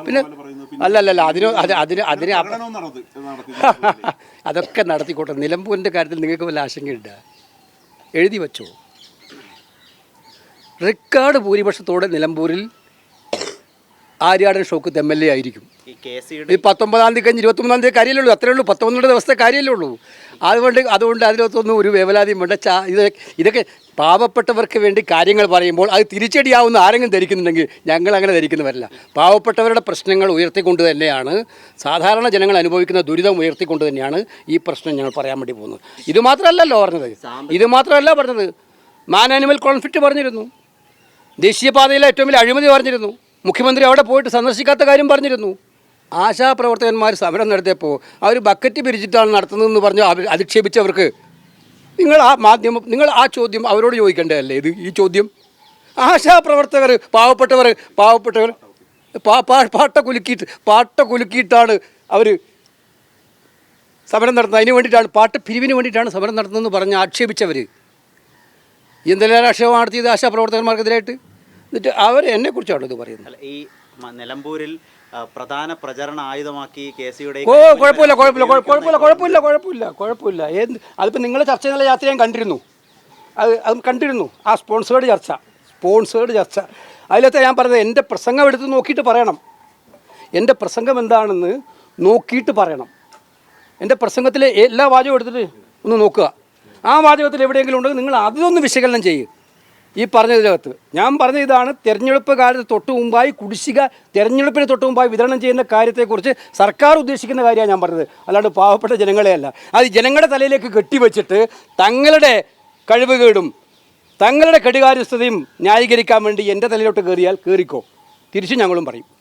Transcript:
പിന്നെ അല്ലല്ല അതിന് അതൊക്കെ നടത്തിക്കോട്ടെ. നിലമ്പൂരിൻ്റെ കാര്യത്തിൽ നിങ്ങൾക്ക് വല്ല ആശങ്കയുണ്ട്? എഴുതി വച്ചോ. റെക്കോർഡ് ഭൂരിപക്ഷത്തോടെ നിലമ്പൂരിൽ ആര്യാടൻ ഷൗക്കത്ത് MLA ആയിരിക്കും. ഈ 19-ാം തീയതി കഴിഞ്ഞ് 23-ാം തീയതി കാര്യമല്ലേ അത്രേ ഉള്ളൂ. 19 ദിവസത്തെ കാര്യമല്ലേ ഉള്ളൂ. അതുകൊണ്ട് അതിനകത്തൊന്നും ഒരു വേവലാതിയും വേണ്ട. ഇതൊക്കെ പാവപ്പെട്ടവർക്ക് വേണ്ടി കാര്യങ്ങൾ പറയുമ്പോൾ അത് തിരിച്ചടിയാവുന്ന ആരെങ്കിലും ധരിക്കുന്നുണ്ടെങ്കിൽ ഞങ്ങൾ അങ്ങനെ ധരിക്കുന്നവരല്ല. പാവപ്പെട്ടവരുടെ പ്രശ്നങ്ങൾ ഉയർത്തിക്കൊണ്ട് തന്നെയാണ്, സാധാരണ ജനങ്ങൾ അനുഭവിക്കുന്ന ദുരിതം ഉയർത്തിക്കൊണ്ട് തന്നെയാണ് ഈ പ്രശ്നം ഞങ്ങൾ പറയാൻ വേണ്ടി പോകുന്നത്. ഇത് മാത്രമല്ലല്ലോ പറഞ്ഞത്. മാൻ ആനിമൽ കോൺഫ്ലിക്റ്റ് പറഞ്ഞിരുന്നു. ദേശീയപാതയിലെ ഏറ്റവും വലിയ അഴിമതി പറഞ്ഞിരുന്നു. മുഖ്യമന്ത്രി അവിടെ പോയിട്ട് സന്ദർശിക്കാത്ത കാര്യം പറഞ്ഞിരുന്നു. ആശാപ്രവർത്തകന്മാർ സമരം നടത്തിയപ്പോൾ അവർ ബക്കറ്റ് പിരിച്ചിട്ടാണ് നടത്തുന്നതെന്ന് പറഞ്ഞ് അധിക്ഷേപിച്ചവർക്ക് നിങ്ങൾ ആ ചോദ്യം അവരോട് ചോദിക്കേണ്ടതല്ലേ? ഈ ചോദ്യം ആശാപ്രവർത്തകർ പാവപ്പെട്ടവർ പാട്ട കുലുക്കിയിട്ടാണ് അവർ സമരം നടത്തുന്നത്. അതിന് വേണ്ടിയിട്ടാണ് പിരിവിന് വേണ്ടിയിട്ടാണ് സമരം നടത്തുന്നതെന്ന് പറഞ്ഞ് ആക്ഷേപിച്ചവർ എന്തെല്ലാം ആക്ഷേപം നടത്തിയത് ആശാപ്രവർത്തകന്മാർക്കെതിരായിട്ട്. എന്നിട്ട് അവർ എന്നെക്കുറിച്ചാണ് ഇത് പറയുന്നത്. ഈ നിലമ്പൂരിൽ പ്രധാന പ്രചരണ ആയുധമാക്കി KCയുടെ കുഴപ്പമില്ല. അതിപ്പോൾ നിങ്ങളെ ചർച്ച ചെയ്യുന്ന യാത്ര ഞാൻ കണ്ടിരുന്നു. അതും കണ്ടിരുന്നു. ആ സ്പോൺസേർഡ് ചർച്ച അതിലത്തെ ഞാൻ പറഞ്ഞത് എൻ്റെ പ്രസംഗം എടുത്ത് നോക്കിയിട്ട് പറയണം. എൻ്റെ പ്രസംഗം എന്താണെന്ന് നോക്കിയിട്ട് പറയണം. എൻ്റെ പ്രസംഗത്തിലെ എല്ലാ വാചകവും എടുത്തിട്ട് ഒന്ന് നോക്കുക. ആ വാചകത്തിൽ എവിടെയെങ്കിലും ഉണ്ടെങ്കിൽ നിങ്ങൾ അതൊന്ന് വിശകലനം ചെയ്യുക. ഈ പറഞ്ഞതിനകത്ത് ഞാൻ പറഞ്ഞ ഇതാണ്, തെരഞ്ഞെടുപ്പ് കാലത്ത് തെരഞ്ഞെടുപ്പിന് തൊട്ട് മുമ്പായി വിതരണം ചെയ്യുന്ന കാര്യത്തെക്കുറിച്ച് സർക്കാർ ഉദ്ദേശിക്കുന്ന കാര്യമാണ് ഞാൻ പറഞ്ഞത്, അല്ലാണ്ട് പാവപ്പെട്ട ജനങ്ങളെയല്ല. അത് ജനങ്ങളുടെ തലയിലേക്ക് കെട്ടിവെച്ചിട്ട് തങ്ങളുടെ കഴിവുകേടും തങ്ങളുടെ കെടുകാര്യസ്ഥതയും ന്യായീകരിക്കാൻ വേണ്ടി എൻ്റെ തലയിലോട്ട് കയറിയാൽ കയറിക്കോ, തിരിച്ചും ഞങ്ങളും പറയും.